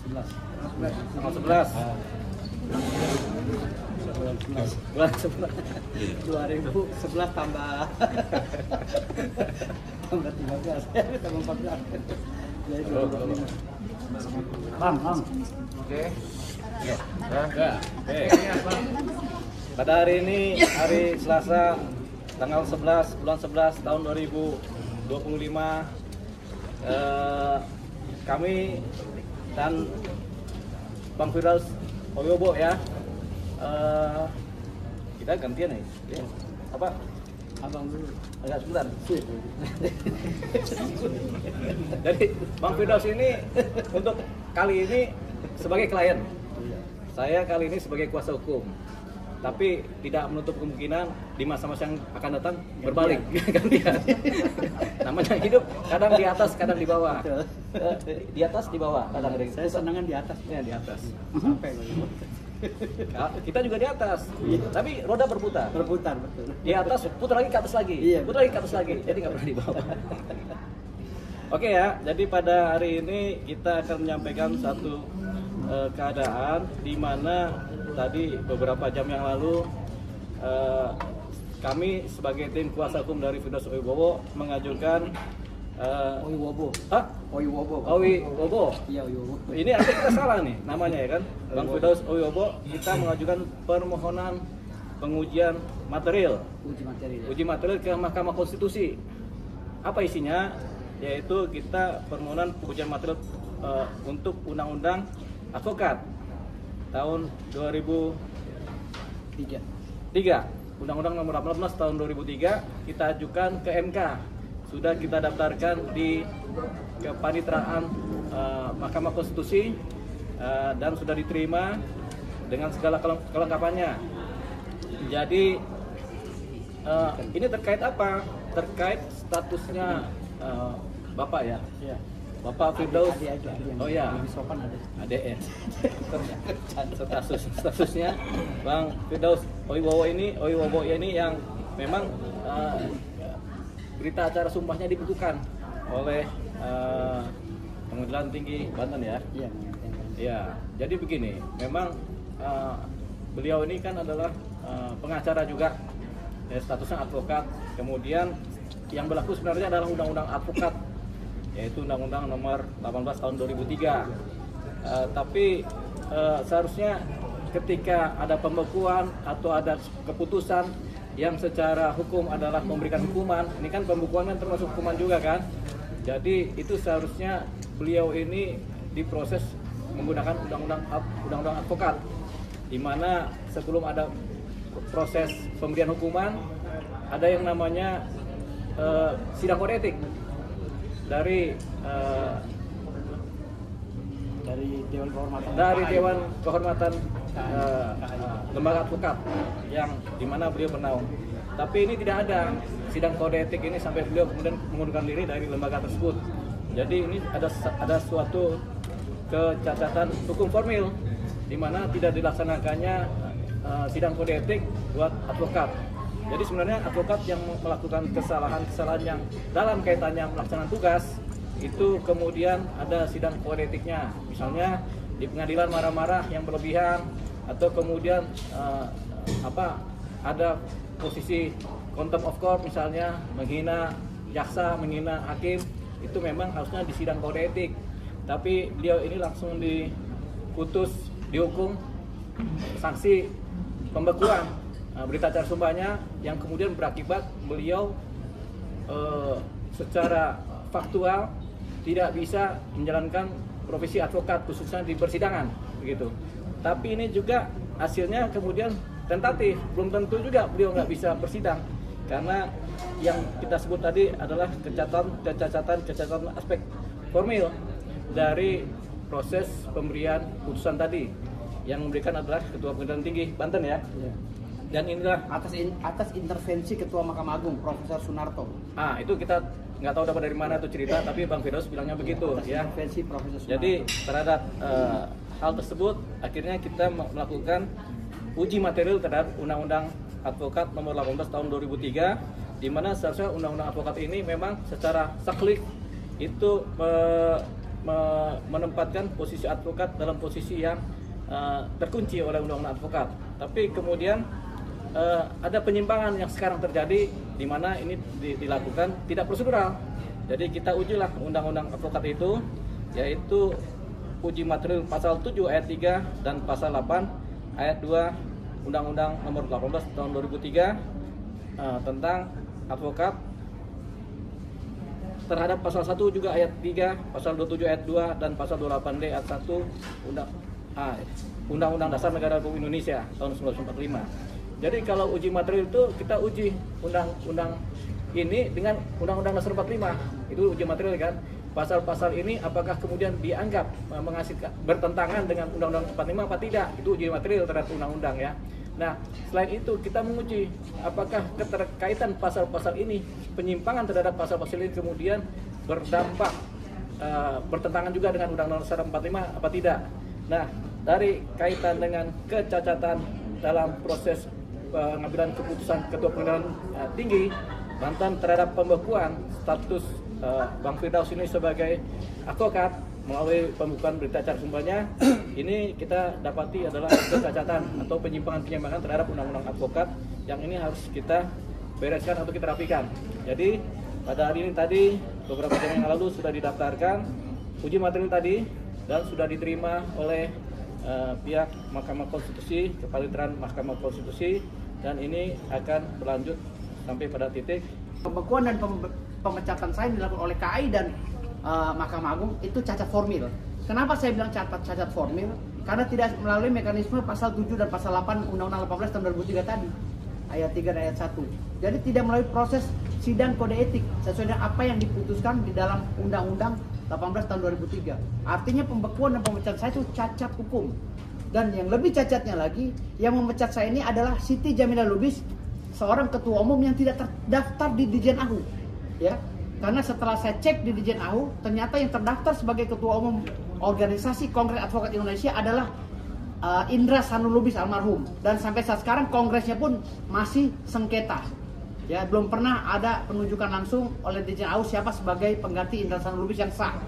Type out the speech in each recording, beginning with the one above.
Tanggal 11. Bulan 11. 2011 tambah 13. Tambah 14. Jadi 25. Bang. Oke. Oke. Pada hari ini, hari Selasa, tanggal 11 bulan 11 tahun 2025, kami dan Bang Firdaus Oyobo ya, kita gantian nih, ya. Apa? Abang dulu. Agak sebentar. Jadi Bang Firdaus ini untuk kali ini sebagai klien, saya kali ini sebagai kuasa hukum. Tapi tidak menutup kemungkinan di masa-masa yang akan datang berbalik gantian. Namanya hidup kadang di atas, kadang di bawah. Di atas, di bawah. Kadang saya senangan di atas. Ya, di atas. Sampai kita juga di atas. Tapi roda berputar. Berputar, betul. Di atas, putar lagi ke atas lagi. Putar lagi ke atas lagi. Jadi nggak pernah di bawah. Oke ya, jadi pada hari ini kita akan menyampaikan satu keadaan di mana tadi beberapa jam yang lalu kami sebagai tim kuasa hukum dari Firdaus Oyobo mengajukan Oyobo. Oyobo. Iya, Oyobo. Ini artinya kita salah nih namanya ya kan. Bang Firdaus Oyobo, kita mengajukan permohonan pengujian material. Uji material ke Mahkamah Konstitusi. Apa isinya? Yaitu kita permohonan pengujian material untuk Undang-Undang Advokat tahun 2003. Undang-Undang nomor 18 tahun 2003 kita ajukan ke MK. Sudah kita daftarkan di kepaniteraan Mahkamah Konstitusi dan sudah diterima dengan segala kelengkapannya. Jadi ini terkait apa? Terkait statusnya Bapak ya. Bapak Firdaus, oh ya, adek ya. Statusnya Bang Firdaus Oyobo ini yang memang berita acara sumpahnya dibukukan oleh Pengadilan Tinggi Banten ya. Iya. Jadi begini, memang beliau ini kan adalah pengacara juga, statusnya advokat. Kemudian yang berlaku sebenarnya adalah Undang-Undang Advokat, yaitu Undang-Undang nomor 18 tahun 2003. Tapi seharusnya ketika ada pembekuan atau ada keputusan yang secara hukum adalah memberikan hukuman, ini kan pembekuan kan termasuk hukuman juga kan. Jadi itu seharusnya beliau ini diproses menggunakan Undang-Undang Advokat, di mana sebelum ada proses pemberian hukuman ada yang namanya sidang kode etik dari Dewan Kehormatan Lembaga Advokat yang dimana beliau bernaung. Tapi ini tidak ada sidang kode etik ini sampai beliau kemudian mengundurkan diri dari lembaga tersebut. Jadi ini ada suatu kecacatan hukum formil di mana tidak dilaksanakannya sidang kode etik buat advokat. Jadi sebenarnya advokat yang melakukan kesalahan-kesalahan yang dalam kaitannya melaksanakan tugas itu kemudian ada sidang kode etiknya. Misalnya di pengadilan marah-marah yang berlebihan atau kemudian ada posisi contempt of court misalnya, menghina jaksa, menghina hakim, itu memang harusnya di sidang kode etik. Tapi beliau ini langsung diputus, dihukum sanksi pembekuan berita acara sumpahnya yang kemudian berakibat beliau secara faktual tidak bisa menjalankan profesi advokat khususnya di persidangan begitu. Tapi ini juga hasilnya kemudian tentatif, belum tentu juga beliau nggak bisa bersidang karena yang kita sebut tadi adalah kecacatan aspek formil dari proses pemberian putusan tadi yang memberikan adalah Ketua Pengadilan Tinggi Banten ya. Dan inilah atas intervensi Ketua Mahkamah Agung Profesor Sunarto. Itu kita nggak tahu dapat dari mana itu cerita, tapi Bang Firdaus bilangnya begitu ya. Intervensi Profesor Sunarto. Jadi terhadap hal tersebut akhirnya kita melakukan uji material terhadap Undang-Undang Advokat nomor 18 tahun 2003, di mana seharusnya Undang-Undang Advokat ini memang secara saklik itu menempatkan posisi advokat dalam posisi yang terkunci oleh undang-undang advokat. Tapi kemudian ada penyimpangan yang sekarang terjadi, di mana ini dilakukan tidak prosedural. Jadi kita ujilah undang-undang advokat itu, yaitu uji material pasal 7 ayat 3 dan pasal 8 ayat 2 Undang-Undang Nomor 18 Tahun 2003 tentang advokat, terhadap pasal 1 juga ayat 3, pasal 27 ayat 2 dan pasal 28D ayat 1 Undang-Undang Dasar Negara Republik Indonesia tahun 1945. Jadi kalau uji material itu kita uji undang-undang ini dengan Undang-Undang Dasar 45. Itu uji material kan. Pasal-pasal ini apakah kemudian dianggap menghasilkan bertentangan dengan Undang-Undang 45 apa tidak? Itu uji material terhadap undang-undang ya. Nah, selain itu kita menguji apakah keterkaitan pasal-pasal ini, penyimpangan terhadap pasal-pasal ini kemudian berdampak bertentangan juga dengan Undang-Undang Dasar 45 apa tidak. Nah, dari kaitan dengan kecacatan dalam proses pengambilan keputusan Ketua Pengadilan Tinggi Banten terhadap pembekuan status Bang Firdaus ini sebagai advokat melalui pembukaan berita acara sumbernya, ini kita dapati adalah kecacatan atau penyimpangan-penyimpangan terhadap undang-undang advokat yang ini harus kita bereskan atau kita rapikan. Jadi pada hari ini tadi beberapa jam yang lalu sudah didaftarkan uji materi tadi dan sudah diterima oleh pihak Mahkamah Konstitusi, Kepaliteran Mahkamah Konstitusi, dan ini akan berlanjut sampai pada titik pembekuan dan pemecatan saya dilakukan oleh KAI dan Mahkamah Agung itu cacat formil. Kenapa saya bilang cacat formil? Karena tidak melalui mekanisme pasal 7 dan pasal 8 Undang-Undang 18 tahun 2003 tadi, ayat 3 dan ayat 1. Jadi tidak melalui proses sidang kode etik sesuai dengan apa yang diputuskan di dalam Undang-Undang 18 tahun 2003. Artinya pembekuan dan pemecatan saya itu cacat hukum. Dan yang lebih cacatnya lagi, yang memecat saya ini adalah Siti Jamilah Lubis, seorang ketua umum yang tidak terdaftar di Dirjen AHU. Ya, karena setelah saya cek di Dirjen AHU, ternyata yang terdaftar sebagai ketua umum organisasi Kongres Advokat Indonesia adalah Indra Sanul Lubis almarhum. Dan sampai saat sekarang kongresnya pun masih sengketa. Ya, belum pernah ada penunjukan langsung oleh Dirjen AHU siapa sebagai pengganti Indra Sanul Lubis yang sah.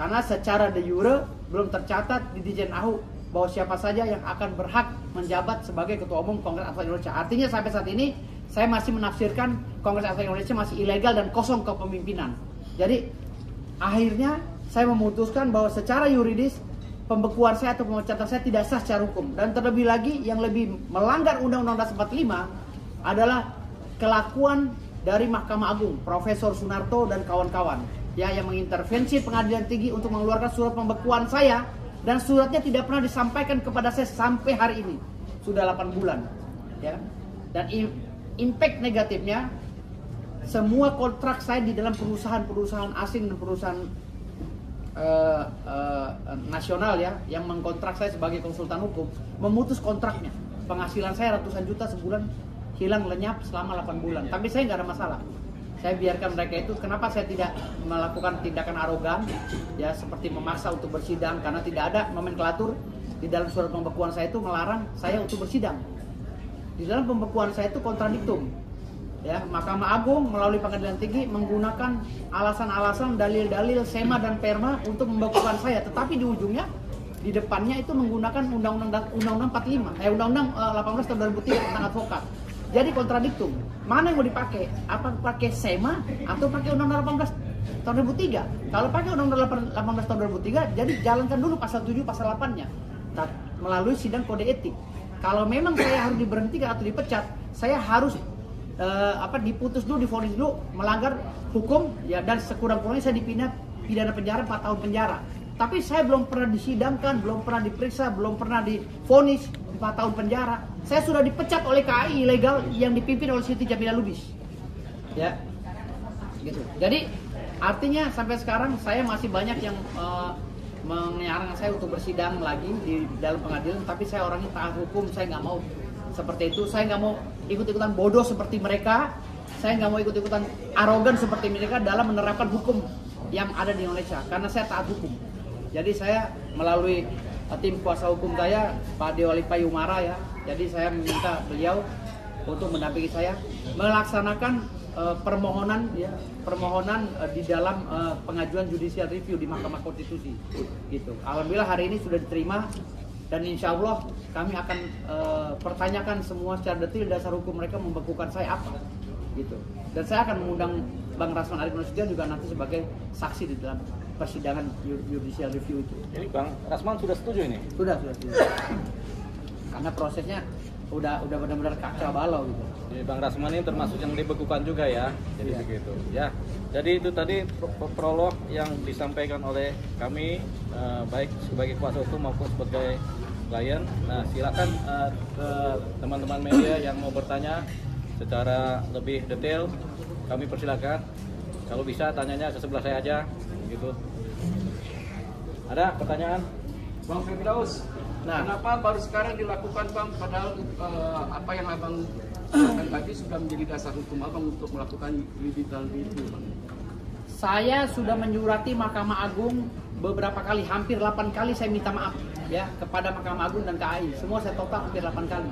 Karena secara de jure belum tercatat di Dirjen AHU bahwa siapa saja yang akan berhak menjabat sebagai ketua umum Kongres Advokat Indonesia. Artinya sampai saat ini saya masih menafsirkan Kongres Advokat Indonesia masih ilegal dan kosong kepemimpinan. Jadi akhirnya saya memutuskan bahwa secara yuridis pembekuan saya atau pemecatan saya tidak sah secara hukum. Dan terlebih lagi yang lebih melanggar Undang-Undang Dasar 45 adalah kelakuan dari Mahkamah Agung, Profesor Sunarto dan kawan-kawan, ya, yang mengintervensi Pengadilan Tinggi untuk mengeluarkan surat pembekuan saya, dan suratnya tidak pernah disampaikan kepada saya sampai hari ini. Sudah 8 bulan. Ya. Dan impact negatifnya, semua kontrak saya di dalam perusahaan-perusahaan asing dan perusahaan nasional ya, yang mengkontrak saya sebagai konsultan hukum, memutus kontraknya. Penghasilan saya ratusan juta sebulan hilang lenyap selama 8 bulan. Tapi saya nggak ada masalah. Saya biarkan mereka itu. Kenapa saya tidak melakukan tindakan arogan, ya, seperti memaksa untuk bersidang, karena tidak ada nomenklatur di dalam surat pembekuan saya itu melarang saya untuk bersidang. Di dalam pembekuan saya itu kontradiktum, ya. Mahkamah Agung melalui Pengadilan Tinggi menggunakan alasan-alasan, dalil-dalil SEMA dan PERMA untuk membekukan saya, tetapi di ujungnya, di depannya itu menggunakan Undang-Undang 45, Undang-Undang 18 tahun 2003 tentang advokat. Jadi kontradiktum. Mana yang mau dipakai? Apa pakai SEMA atau pakai Undang-Undang 18 tahun 2003? Kalau pakai Undang-Undang 18 tahun 2003, jadi jalankan dulu pasal 7, pasal 8-nya melalui sidang kode etik. Kalau memang saya harus diberhentikan atau dipecat, saya harus diputus dulu, divonis dulu melanggar hukum, ya, dan sekurang-kurangnya saya pidana penjara 4 tahun penjara. Tapi saya belum pernah disidangkan, belum pernah diperiksa, belum pernah divonis 4 tahun penjara. Saya sudah dipecat oleh KAI ilegal yang dipimpin oleh Siti Jamilah Lubis. Ya. Gitu. Jadi artinya sampai sekarang saya masih banyak yang menyarankan saya untuk bersidang lagi di dalam pengadilan, tapi saya orangnya taat hukum, saya nggak mau seperti itu. Saya nggak mau ikut-ikutan bodoh seperti mereka. Saya nggak mau ikut-ikutan arogan seperti mereka dalam menerapkan hukum yang ada di Indonesia, karena saya taat hukum. Jadi saya melalui tim kuasa hukum saya, Pak Dewalipa Yumara, ya. Jadi saya meminta beliau untuk mendampingi saya melaksanakan permohonan di dalam pengajuan judicial review di Mahkamah Konstitusi gitu. Alhamdulillah hari ini sudah diterima dan insya Allah kami akan pertanyakan semua secara detail dasar hukum mereka membekukan saya apa gitu. Dan saya akan mengundang Bang Rasman Arief Nasution juga nanti sebagai saksi di dalam persidangan judicial review itu. Jadi Bang Rasman sudah setuju ini? Sudah setuju. Karena prosesnya udah benar-benar kacau balau gitu. Jadi Bang Rasman ini termasuk yang dibekukan juga ya. Jadi begitu. Ya. Jadi itu tadi prolog yang disampaikan oleh kami baik sebagai kuasa hukum maupun sebagai klien. Nah, silakan ke teman-teman media yang mau bertanya secara lebih detail, kami persilakan. Kalau bisa tanyanya ke sebelah saya aja gitu. Ada pertanyaan? Bang Firdaus, kenapa baru sekarang dilakukan Bang, padahal apa yang Abang katakan tadi sudah menjadi dasar hukum Abang untuk melakukan judicial review, Bang? Saya sudah menyurati Mahkamah Agung beberapa kali, hampir 8 kali saya minta maaf ya kepada Mahkamah Agung dan KAI. Semua saya total hampir 8 kali.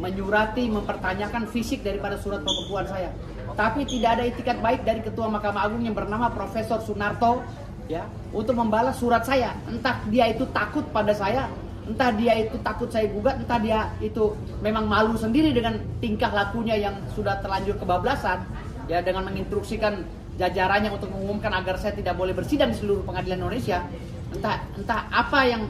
Menyurati, mempertanyakan fisik daripada surat pembekuan saya. Tapi tidak ada itikat baik dari Ketua Mahkamah Agung yang bernama Profesor Sunarto ya untuk membalas surat saya. Entah dia itu takut pada saya, entah dia itu takut saya gugat, entah dia itu memang malu sendiri dengan tingkah lakunya yang sudah terlanjur kebablasan ya, dengan menginstruksikan jajarannya untuk mengumumkan agar saya tidak boleh bersidang di seluruh pengadilan Indonesia. Entah apa yang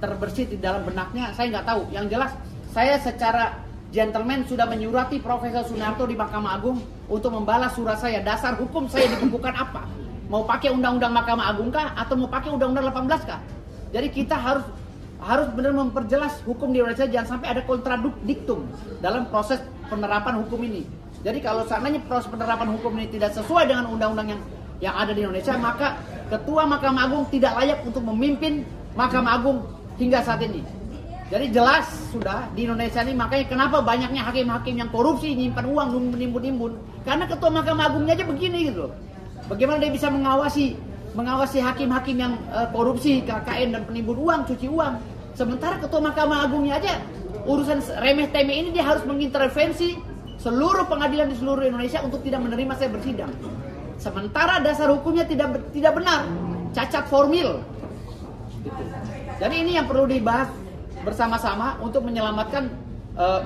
terbersit di dalam benaknya, saya nggak tahu. Yang jelas saya secara gentleman sudah menyurati Profesor Sunarto di Mahkamah Agung untuk membalas surat saya. Dasar hukum saya dibekukan apa? Mau pakai undang-undang Mahkamah Agung kah atau mau pakai undang-undang 18 kah? Jadi kita harus benar memperjelas hukum di Indonesia, jangan sampai ada kontradiktum dalam proses penerapan hukum ini. Jadi kalau seandainya proses penerapan hukum ini tidak sesuai dengan undang-undang yang ada di Indonesia, maka Ketua Mahkamah Agung tidak layak untuk memimpin Mahkamah Agung hingga saat ini. Jadi jelas sudah di Indonesia ini, makanya kenapa banyaknya hakim-hakim yang korupsi, nyimpan uang, menimbun-nimbun. Karena Ketua Mahkamah Agungnya aja begini gitu loh. Bagaimana dia bisa mengawasi hakim-hakim yang korupsi, KKN dan penimbun uang, cuci uang. Sementara Ketua Mahkamah Agungnya aja urusan remeh-temeh ini dia harus mengintervensi seluruh pengadilan di seluruh Indonesia untuk tidak menerima saya bersidang. Sementara dasar hukumnya tidak benar, cacat formil. Gitu. Jadi ini yang perlu dibahas bersama-sama untuk menyelamatkan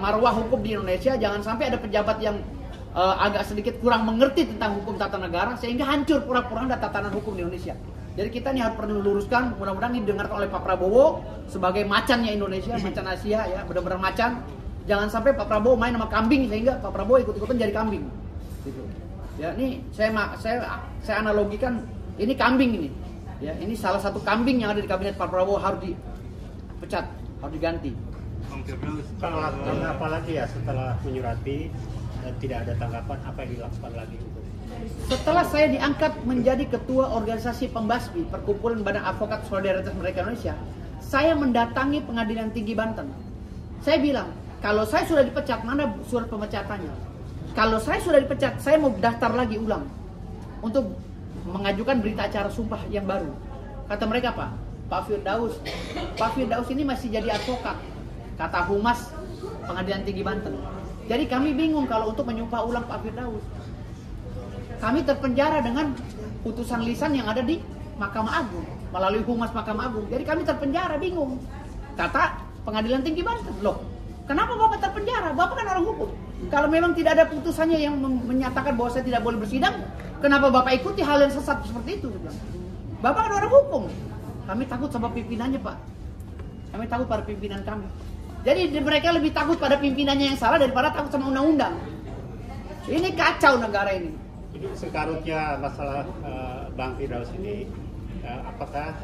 marwah hukum di Indonesia. Jangan sampai ada pejabat yang agak sedikit kurang mengerti tentang hukum tata negara sehingga hancur pura-pura tatanan hukum di Indonesia. Jadi kita ini harus perlu luruskan. Mudah-mudahan ini didengarkan oleh Pak Prabowo sebagai macannya Indonesia, macan Asia ya, benar-benar macan. Jangan sampai Pak Prabowo main sama kambing sehingga Pak Prabowo ikut-ikutan jadi kambing. Gitu. Ya, ini saya analogikan ini kambing ini. Ya, ini salah satu kambing yang ada di kabinet Pak Prabowo harus dipecat, harus diganti. Karena apalagi ya setelah menyurati dan tidak ada tanggapan, apa yang dilakukan lagi? Setelah saya diangkat menjadi ketua organisasi Pembasmi, Perkumpulan Badan Advokat Solidaritas Mereka Indonesia, saya mendatangi Pengadilan Tinggi Banten. Saya bilang, kalau saya sudah dipecat, mana surat pemecatannya? Kalau saya sudah dipecat, saya mau daftar lagi ulang untuk mengajukan berita acara sumpah yang baru. Kata mereka, Pak Firdaus ini masih jadi advokat, kata Humas Pengadilan Tinggi Banten. Jadi kami bingung kalau untuk menyumpah ulang Pak Firdaus. Kami terpenjara dengan putusan lisan yang ada di Mahkamah Agung melalui Humas Mahkamah Agung. Jadi kami terpenjara, bingung. Kata Pengadilan Tinggi Banten, loh, kenapa Bapak terpenjara? Bapak kan orang hukum. Kalau memang tidak ada putusannya yang menyatakan bahwa saya tidak boleh bersidang, kenapa Bapak ikuti hal yang sesat seperti itu? Bapak kan orang hukum. Kami takut sama pimpinannya, Pak. Kami takut pada pimpinan kami. Jadi mereka lebih takut pada pimpinannya yang salah daripada takut sama undang-undang. Ini kacau negara ini. Jadi sekarutnya masalah Bang Firdaus ini, apakah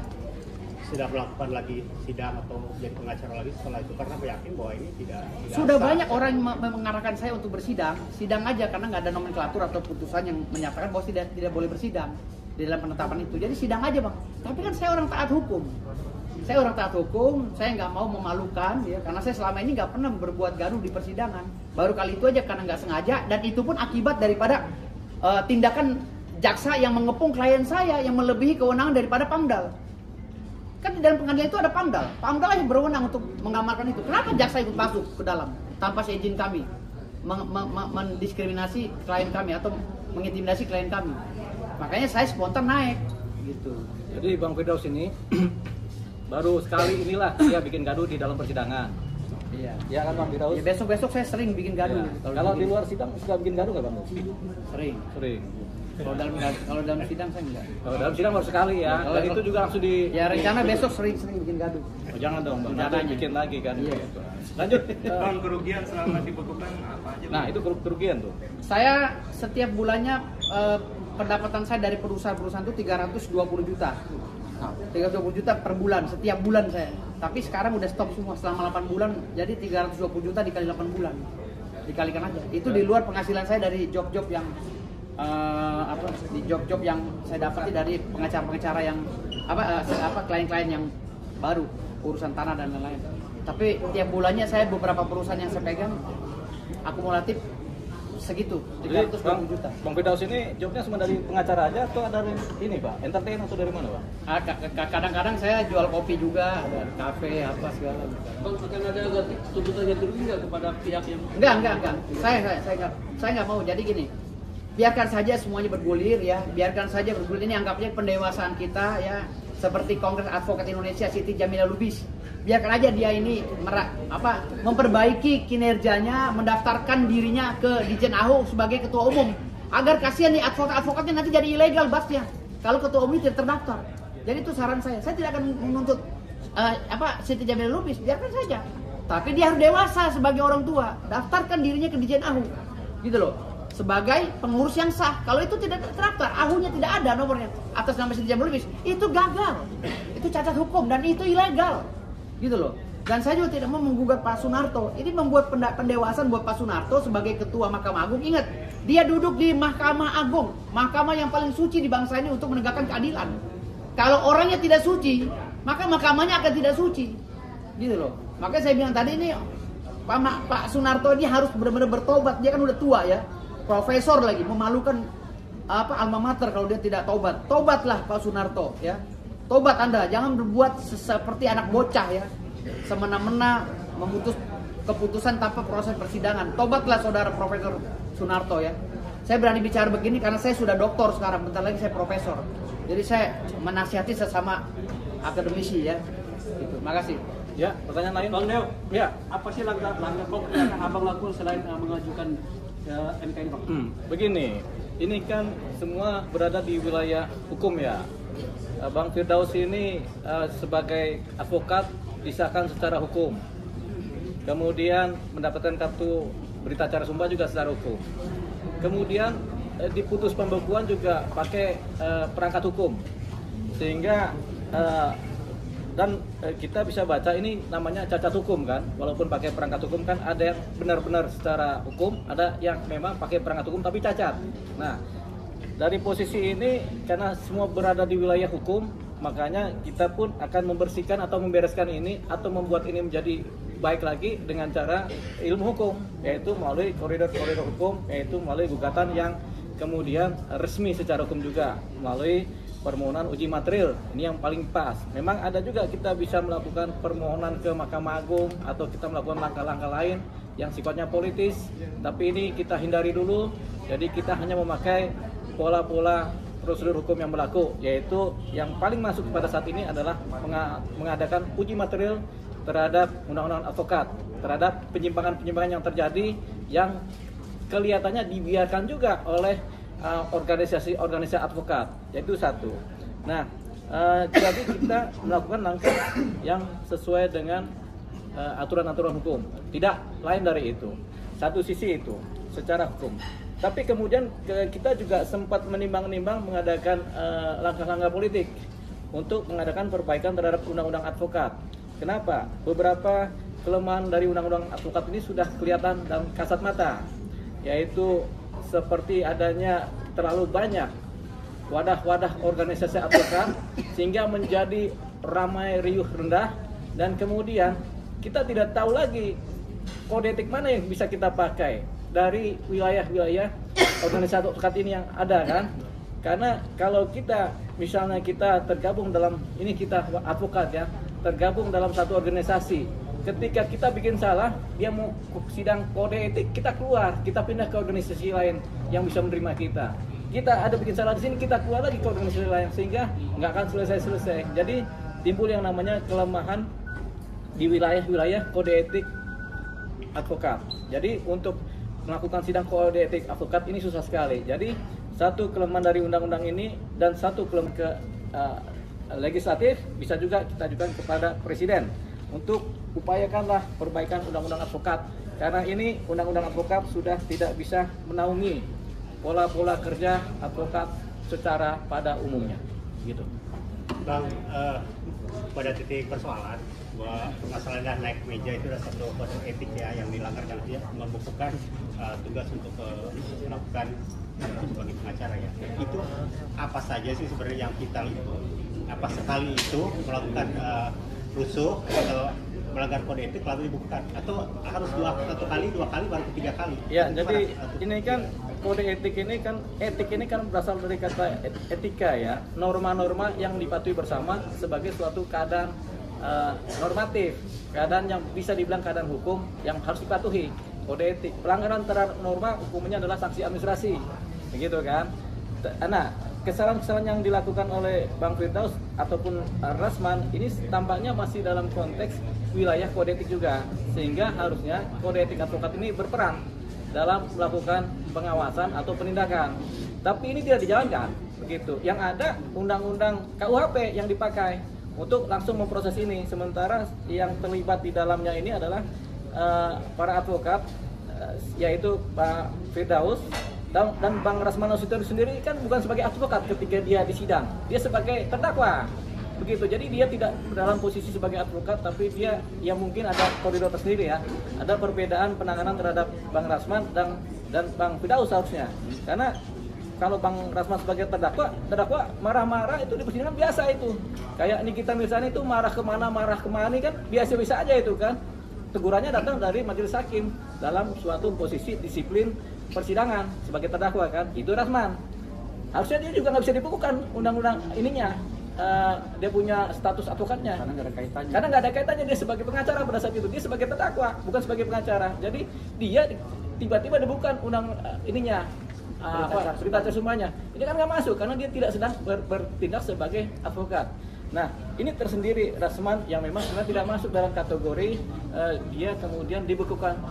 sudah melakukan lagi sidang atau jadi pengacara lagi setelah itu, karena yakin bahwa ini tidak sudah sah. banyak orang yang mengarahkan saya untuk bersidang aja karena nggak ada nomenklatur atau putusan yang menyatakan bahwa tidak boleh bersidang di dalam penetapan itu. Jadi sidang aja, Bang. Tapi kan saya orang taat hukum. Saya orang taat hukum, saya nggak mau memalukan ya, karena saya selama ini nggak pernah berbuat gaduh di persidangan. Baru kali itu aja karena nggak sengaja, dan itu pun akibat daripada tindakan jaksa yang mengepung klien saya yang melebihi kewenangan daripada Pamdal. Kan di dalam pengadilan itu ada Pamdal. Pamdal yang berwenang untuk mengamarkan itu. Kenapa jaksa ikut masuk ke dalam tanpa seizin kami? mendiskriminasi klien kami atau mengintimidasi klien kami. Makanya saya spontan naik gitu. Jadi Bang Firdaus ini baru sekali inilah dia bikin gaduh di dalam persidangan. Iya. Ya kan Bang Firdaus? Ya, besok-besok saya sering bikin gaduh. Ya. Gitu. Kalau di luar sidang suka bikin gaduh nggak Bang? Sering. Sering. Kalau dalam sidang saya enggak. Kalau dalam sidang baru sekali ya. Dan itu juga langsung di. Ya rencana besok sering bikin gaduh. Oh, jangan dong Bang. Nanti Rencananya. bikin lagi kan. Iya. Lanjut. Bang, kerugian selama dibekukan apa aja? Nah itu kerugian tuh. Saya setiap bulannya pendapatan saya dari perusahaan-perusahaan itu 320 juta. 320 juta per bulan, setiap bulan saya. Tapi sekarang udah stop semua selama 8 bulan, jadi 320 juta dikali 8 bulan. Dikalikan aja. Itu di luar penghasilan saya dari job-job yang di job-job yang saya dapati dari pengacara-pengacara yang klien-klien yang baru, urusan tanah dan lain-lain. Tapi tiap bulannya saya beberapa perusahaan yang saya pegang akumulatif segitu, 320 juta. Bang Firdaus ini jobnya cuma dari pengacara aja atau dari ini Pak? Entertain atau dari mana Pak? Kadang-kadang saya jual kopi juga, ada kafe apa segala. Bang, akan ada tuntutan ganti rugi nggak kepada pihak yang? Enggak. Saya nggak mau. Jadi gini, biarkan saja semuanya bergulir ya. Biarkan saja bergulir. Ini anggapnya pendewasaan kita ya. Seperti Kongres Advokat Indonesia Siti Jamilah Lubis. Biarkan aja dia ini memperbaiki kinerjanya, mendaftarkan dirinya ke Ditjen AHU sebagai ketua umum. Agar kasihan nih advokat-advokatnya nanti jadi ilegal basnya. Kalau ketua umum tidak terdaftar. Jadi itu saran saya. Saya tidak akan menuntut Siti Jamilah Lubis, biarkan saja. Tapi dia harus dewasa sebagai orang tua. Daftarkan dirinya ke Ditjen AHU. Gitu loh. Sebagai pengurus yang sah. Kalau itu tidak terdaftar, AHU-nya tidak ada nomornya atas nama Siti Jamilah Lubis, itu gagal. Itu cacat hukum dan itu ilegal. Gitu loh. Dan saya juga tidak mau menggugat Pak Sunarto. Ini membuat pendewasaan buat Pak Sunarto sebagai ketua Mahkamah Agung. Ingat, dia duduk di Mahkamah Agung, mahkamah yang paling suci di bangsa ini untuk menegakkan keadilan. Kalau orangnya tidak suci, maka mahkamahnya akan tidak suci. Gitu loh. Makanya saya bilang tadi ini Pak Sunarto ini harus benar-benar bertobat. Dia kan udah tua ya. Profesor lagi, memalukan alma mater kalau dia tidak tobat. Tobatlah Pak Sunarto ya. Tobat Anda, jangan berbuat seperti anak bocah ya. Semena-mena memutus keputusan tanpa proses persidangan. Tobatlah saudara Profesor Sunarto ya. Saya berani bicara begini karena saya sudah doktor sekarang, bentar lagi saya profesor. Jadi saya menasihati sesama akademisi ya. Gitu. Makasih. Ya, pertanyaan lain. Bang Neo, Ya. apa sih langkah konkret yang abang lakukan selain mengajukan MK ini Bang? Begini, ini kan semua berada di wilayah hukum ya. Bang Firdaus ini sebagai advokat disahkan secara hukum. Kemudian mendapatkan kartu berita acara sumpah juga secara hukum. Kemudian diputus pembekuan juga pakai perangkat hukum. Sehingga kita bisa baca ini namanya cacat hukum kan. Walaupun pakai perangkat hukum kan ada yang benar-benar secara hukum, ada yang memang pakai perangkat hukum tapi cacat. Nah, dari posisi ini karena semua berada di wilayah hukum, makanya kita pun akan membersihkan atau membereskan ini atau membuat ini menjadi baik lagi dengan cara ilmu hukum, yaitu melalui koridor-koridor hukum, yaitu melalui gugatan yang kemudian resmi secara hukum juga, melalui permohonan uji material. Ini yang paling pas. Memang ada juga kita bisa melakukan permohonan ke Mahkamah Agung atau kita melakukan langkah-langkah lain yang sifatnya politis, tapi ini kita hindari dulu. Jadi kita hanya memakai pola-pola prosedur hukum yang berlaku, yaitu yang paling masuk pada saat ini adalah mengadakan uji material terhadap undang-undang advokat, terhadap penyimpangan-penyimpangan yang terjadi yang kelihatannya dibiarkan juga oleh organisasi-organisasi advokat, yaitu satu. Nah, jadi kita melakukan langkah yang sesuai dengan aturan-aturan hukum, tidak lain dari itu. Satu sisi itu secara hukum. Tapi kemudian kita juga sempat menimbang-nimbang mengadakan langkah-langkah politik untuk mengadakan perbaikan terhadap undang-undang advokat. Kenapa? Beberapa kelemahan dari undang-undang advokat ini sudah kelihatan dalam kasat mata, yaitu seperti adanya terlalu banyak wadah-wadah organisasi advokat sehingga menjadi ramai riuh rendah, dan kemudian kita tidak tahu lagi kode etik mana yang bisa kita pakai dari wilayah-wilayah organisasi advokat ini yang ada kan. Karena kalau kita misalnya kita tergabung dalam ini, kita advokat ya, tergabung dalam satu organisasi, ketika kita bikin salah, dia mau sidang kode etik, kita keluar, kita pindah ke organisasi lain yang bisa menerima kita. Kita ada bikin salah di sini, kita keluar lagi ke organisasi lain, sehingga nggak akan selesai. Jadi timbul yang namanya kelemahan di wilayah-wilayah kode etik advokat. Jadi untuk melakukan sidang kode etik advokat ini susah sekali. Jadi satu kelemahan dari undang-undang ini dan satu kelemahan ke legislatif bisa juga kita ajukan kepada presiden untuk upayakanlah perbaikan undang-undang advokat, karena ini undang-undang advokat sudah tidak bisa menaungi pola-pola kerja advokat secara pada umumnya gitu. Bang, pada titik persoalan bahwa masalahnya naik meja itu adalah satu kode etik ya yang dilanggar dan dia membukukan tugas untuk melakukan sebagai pengacara ya. Itu apa saja sih sebenarnya yang vital itu? Apa sekali itu melakukan rusuh atau melanggar kode etik lalu dibukukan, atau harus dua kali baru ketiga kali? Ya, jadi ini kan kode etik ini kan berasal dari kata etika ya, norma-norma yang dipatuhi bersama sebagai suatu keadaan normatif, keadaan yang bisa dibilang keadaan hukum yang harus dipatuhi. Kode etik, pelanggaran terhadap norma hukumnya adalah sanksi administrasi, begitu kan? Nah, kesalahan-kesalahan yang dilakukan oleh Bang Firdaus ataupun Rasman ini tampaknya masih dalam konteks wilayah kode etik juga, sehingga harusnya kode etik advokat ini berperan dalam melakukan pengawasan atau penindakan. Tapi ini tidak dijalankan, begitu. Yang ada undang-undang KUHP yang dipakai untuk langsung memproses ini, sementara yang terlibat di dalamnya ini adalah para advokat, yaitu Pak Firdaus dan Bang Rasman Nasution sendiri kan bukan sebagai advokat ketika dia di sidang, dia sebagai terdakwa, begitu. Jadi dia tidak dalam posisi sebagai advokat, tapi dia ya mungkin ada koridor tersendiri ya, ada perbedaan penanganan terhadap Bang Rasman dan Bang Firdaus seharusnya. Karena kalau Bang Rasman sebagai terdakwa marah-marah itu di persidangan biasa itu. Kayak Nikita Mirzani itu marah kemana kan biasa-biasa aja itu kan. Tegurannya datang dari majelis hakim dalam suatu posisi disiplin persidangan sebagai terdakwa kan. Itu Rasman. Harusnya dia juga nggak bisa dibukukan undang-undang ininya. Dia punya status advokatnya. Karena nggak ada kaitannya dia sebagai pengacara pada saat itu. Dia sebagai terdakwa, bukan sebagai pengacara. Jadi dia tiba-tiba dibukukan ininya. Berita acara semuanya ini kan nggak masuk karena dia tidak sedang bertindak sebagai advokat. Nah, ini tersendiri Rasman yang memang sebenarnya tidak masuk dalam kategori dia kemudian dibekukan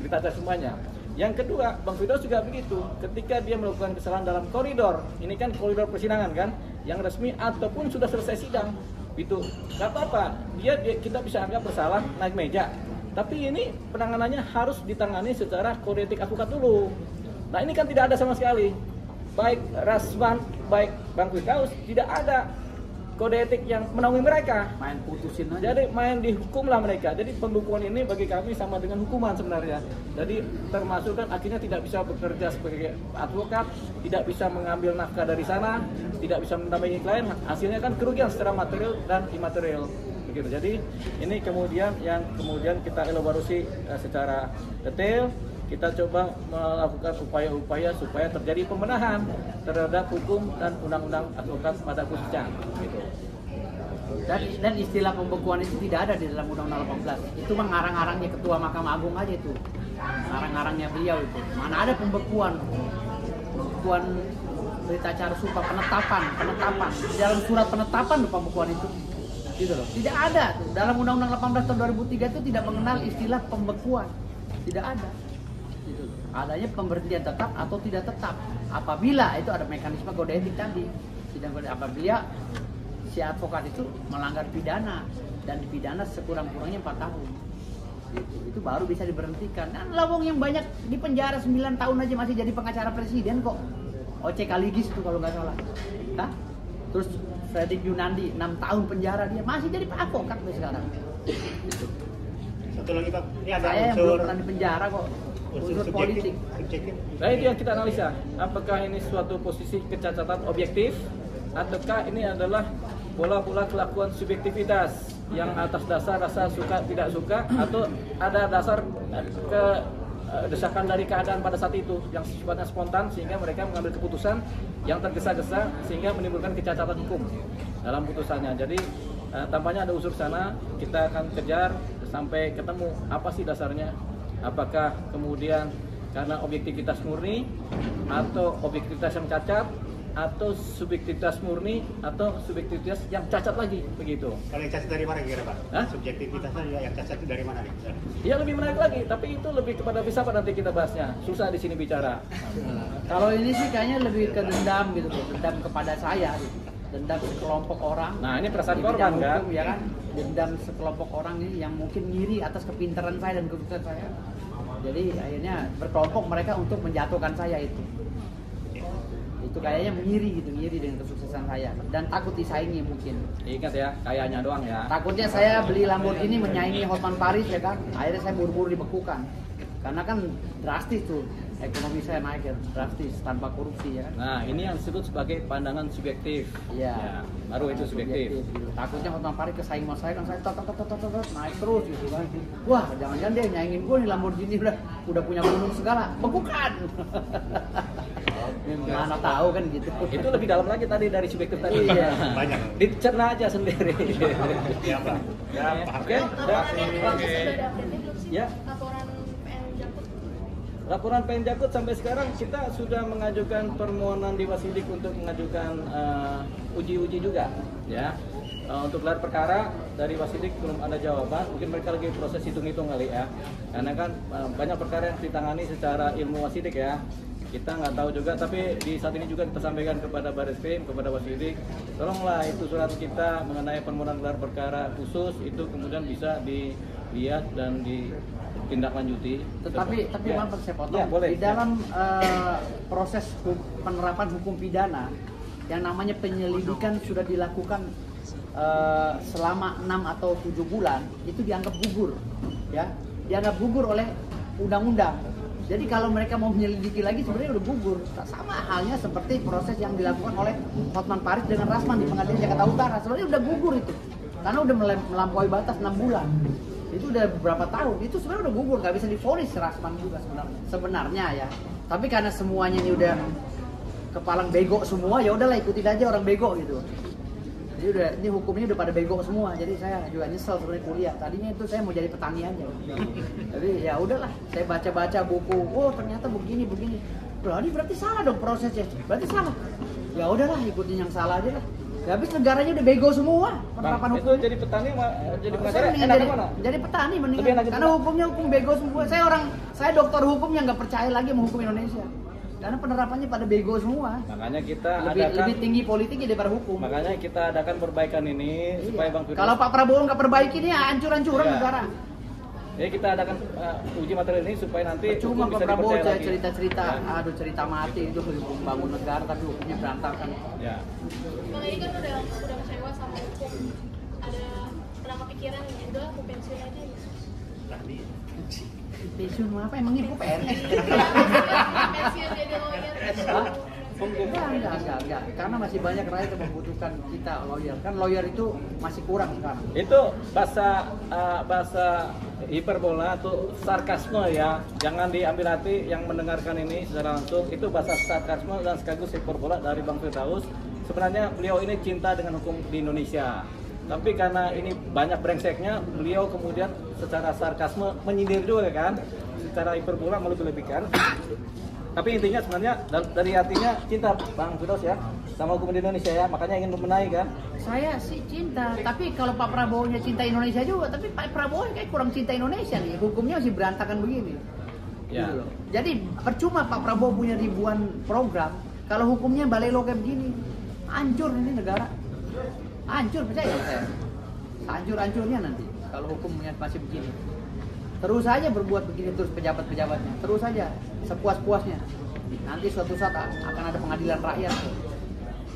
berita acara semuanya. Yang kedua, Bang Firdaus juga begitu. Ketika dia melakukan kesalahan dalam koridor, ini kan koridor persidangan kan, yang resmi ataupun sudah selesai sidang, itu nggak apa-apa. Kita bisa anggap bersalah naik meja. Tapi ini penanganannya harus ditangani secara kode etik advokat dulu. Nah ini kan tidak ada sama sekali, baik Rasman, baik Bang Firdaus, tidak ada kode etik yang menaungi mereka. Main putusin aja. Jadi main dihukum lah mereka. Jadi pembukuan ini bagi kami sama dengan hukuman sebenarnya. Jadi termasuk kan akhirnya tidak bisa bekerja sebagai advokat, tidak bisa mengambil nafkah dari sana, tidak bisa mendampingi klien. Hasilnya kan kerugian secara material dan imaterial. Begitu. Jadi ini kemudian kita elaborasi secara detail. Kita coba melakukan upaya-upaya supaya terjadi pembenahan terhadap hukum dan undang-undang advokat pada khususnya. Gitu. Dan istilah pembekuan itu tidak ada di dalam Undang-Undang 18. Itu mengarang-arangnya Ketua Mahkamah Agung aja itu. Arang-arangnya beliau itu. Mana ada pembekuan berita acara sumpah penetapan. Di dalam surat penetapan pembekuan itu. Gitu loh. Tidak ada tuh. Dalam Undang-Undang 18 tahun 2003 itu tidak mengenal istilah pembekuan. Tidak ada. Adanya pemberhentian tetap atau tidak tetap apabila itu ada mekanisme kode etik tadi. Apabila si advokat itu melanggar pidana dan dipidana sekurang-kurangnya 4 tahun, itu baru bisa diberhentikan. Dan lawong yang banyak di penjara 9 tahun aja masih jadi pengacara presiden kok. Oce Kaligis itu kalau nggak salah. Hah? Terus Fredrik Yunandi 6 tahun penjara, dia masih jadi advokat sekarang. Satu lagi Pak, ini ada saya yang belum pernah di penjara kok. unsur politik. Nah itu yang kita analisa, apakah ini suatu posisi kecacatan objektif ataukah ini adalah pola-pola kelakuan subjektivitas yang atas dasar rasa suka tidak suka atau ada dasar desakan dari keadaan pada saat itu yang sifatnya spontan sehingga mereka mengambil keputusan yang tergesa-gesa sehingga menimbulkan kecacatan hukum dalam putusannya. Jadi tampaknya ada unsur sana, kita akan kejar sampai ketemu apa sih dasarnya? Apakah kemudian karena objektivitas murni atau objektivitas yang cacat atau subjektivitas murni atau subjektivitas yang cacat lagi begitu? Kalau yang cacat dari mana kira Pak? Hah? Subjektivitasnya yang cacat itu dari mana nih? Ya lebih menarik lagi, tapi itu lebih kepada bisa apa nanti kita bahasnya. Susah di sini bicara. Kalau ini sih kayaknya lebih ke dendam gitu, dendam kepada saya, gitu. Dendam sekelompok orang. Nah, ini perasaan di korban bidang kan? hukum, ya kan? Dendam sekelompok orang ini yang mungkin ngiri atas kepintaran saya dan kesuksesan saya. Jadi akhirnya berkelompok mereka untuk menjatuhkan saya itu. Itu kayaknya ngiri dengan kesuksesan saya dan takut disaingi mungkin. Ingat ya, kayaknya doang ya. Takutnya saya beli Lamborghini menyaingi Hotman Paris ya kan. Akhirnya saya buru-buru dibekukan. Karena kan drastis tuh ekonomi saya naik ya, drastis tanpa korupsi ya kan. Nah, ini yang disebut sebagai pandangan subjektif. Iya. Ya, baru itu subjektif. Gitu. Takutnya Hotman Paris kesaing sama saya kan saya tot naik terus gitu kan. Wah, jangan-jangan dia nyaingin gue nih Lamborghini udah punya gunung segala. Bekukan. Mana tahu kan gitu. Itu lebih dalam lagi tadi dari subjektif tadi. Iya. Banyak. Dicerna aja sendiri. Ya Pak. Ya, paham. Oke, udah. Ya. Laporan PN Jakut sampai sekarang kita sudah mengajukan permohonan di Wasidik untuk mengajukan uji juga, ya. Untuk gelar perkara dari Wasidik belum ada jawaban, mungkin mereka lagi proses hitung-hitung kali ya. Karena kan banyak perkara yang ditangani secara ilmu Wasidik ya. Kita nggak tahu juga, tapi di saat ini juga kita sampaikan kepada Barreskrim, kepada Wasidik, tolonglah itu surat kita mengenai permohonan gelar perkara khusus itu kemudian bisa dilihat dan ditindaklanjuti. Tapi ya. Bang, saya potong. Ya, boleh. Di dalam proses penerapan hukum pidana yang namanya penyelidikan sudah dilakukan selama 6 atau 7 bulan, itu dianggap gugur, ya, dianggap gugur oleh undang-undang. Jadi kalau mereka mau menyelidiki lagi sebenarnya udah gugur. Sama halnya seperti proses yang dilakukan oleh Hotman Paris dengan Rasman di Pengadilan Jakarta Utara, sebenarnya udah gugur itu, karena udah melampaui batas 6 bulan. Itu udah beberapa tahun, itu sebenarnya udah gugur, nggak bisa divonis Rasman juga sebenarnya ya. Tapi karena semuanya ini udah kepalang bego semua, ya udahlah ikutin aja orang bego gitu. Jadi ini hukumnya udah pada bego semua, jadi saya juga nyesel sebenarnya kuliah. Tadinya itu saya mau jadi petani aja. Tapi ya udahlah, saya baca-baca buku, oh ternyata begini. Loh, ini berarti salah dong prosesnya, berarti salah. Ya udahlah, ikutin yang salah aja lah. Ya, habis negaranya udah bego semua penerapan Bang, hukum. itu jadi petani jadi pengacara enak mana? Jadi petani mendingan, karena hukumnya hukum bego semua. Saya dokter hukum yang nggak percaya lagi sama hukum Indonesia. Karena penerapannya pada bego semua. Makanya kita lebih tinggi politiknya daripada hukum. Makanya kita adakan perbaikan ini supaya Bang Firdaus. Kalau Pak Prabowo nggak perbaiki ini hancur-hancuran negara. Jadi kita adakan uji materi ini supaya nanti cuma hukum Pak bisa Prabowo dipercaya lagi. cerita-cerita, aduh cerita mati itu membangun negara tapi hukumnya berantakan. Ya. Bang ini kan udah kecewa sama hukum. Pernah kepikiran udah aku pensiun aja gitu. Tadi. Pensiun apa emang ibu PNS? Pensiun jadi lawyer. Enggak. Karena masih banyak rakyat yang membutuhkan kita lawyer. Kan lawyer itu masih kurang sekarang. Itu bahasa hiperbola atau sarkasme ya. Jangan diambil hati yang mendengarkan ini secara langsung. Itu bahasa sarkasme dan sekaligus hiperbola dari Bang Firdaus. Sebenarnya beliau ini cinta dengan hukum di Indonesia. Tapi karena ini banyak brengseknya, beliau kemudian secara sarkasme menyindir juga kan, secara hiperbola melebih-lebihkan. Tapi intinya sebenarnya dari hatinya cinta Bang Firdaus ya sama hukum di Indonesia ya, makanya ingin membenahi kan. Saya sih cinta, tapi kalau Pak Prabowo-nya cinta Indonesia juga, tapi Pak Prabowo kayak kurang cinta Indonesia nih, hukumnya masih berantakan begini. Ya. Gitu loh. Jadi percuma Pak Prabowo punya ribuan program, kalau hukumnya balelo kayak begini, hancur ini negara. Hancur, percaya saya. Hancur-hancurnya nanti kalau hukumnya masih begini. Terus saja berbuat begini terus pejabat-pejabatnya, terus saja sepuas-puasnya. Nanti suatu saat akan ada pengadilan rakyat.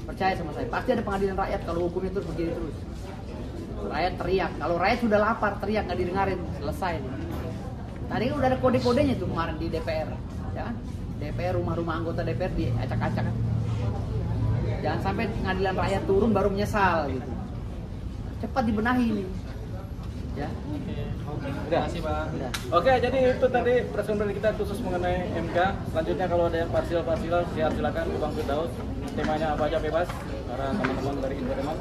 Percaya sama saya, pasti ada pengadilan rakyat kalau hukumnya terus begini terus. Rakyat teriak, kalau rakyat sudah lapar teriak nggak didengarin, selesai. Tadi kan udah ada kode-kodenya tuh kemarin di DPR, ya. DPR, rumah-rumah anggota DPR diacak-acak. Jangan sampai pengadilan rakyat turun baru menyesal gitu. Cepat dibenahi ini. Ya. Udah. Udah. Oke, jadi itu tadi presentasi kita khusus mengenai MK. Selanjutnya kalau ada yang parsial silakan ke Bang Firdaus. Temanya apa aja bebas para teman-teman dari Infotainment.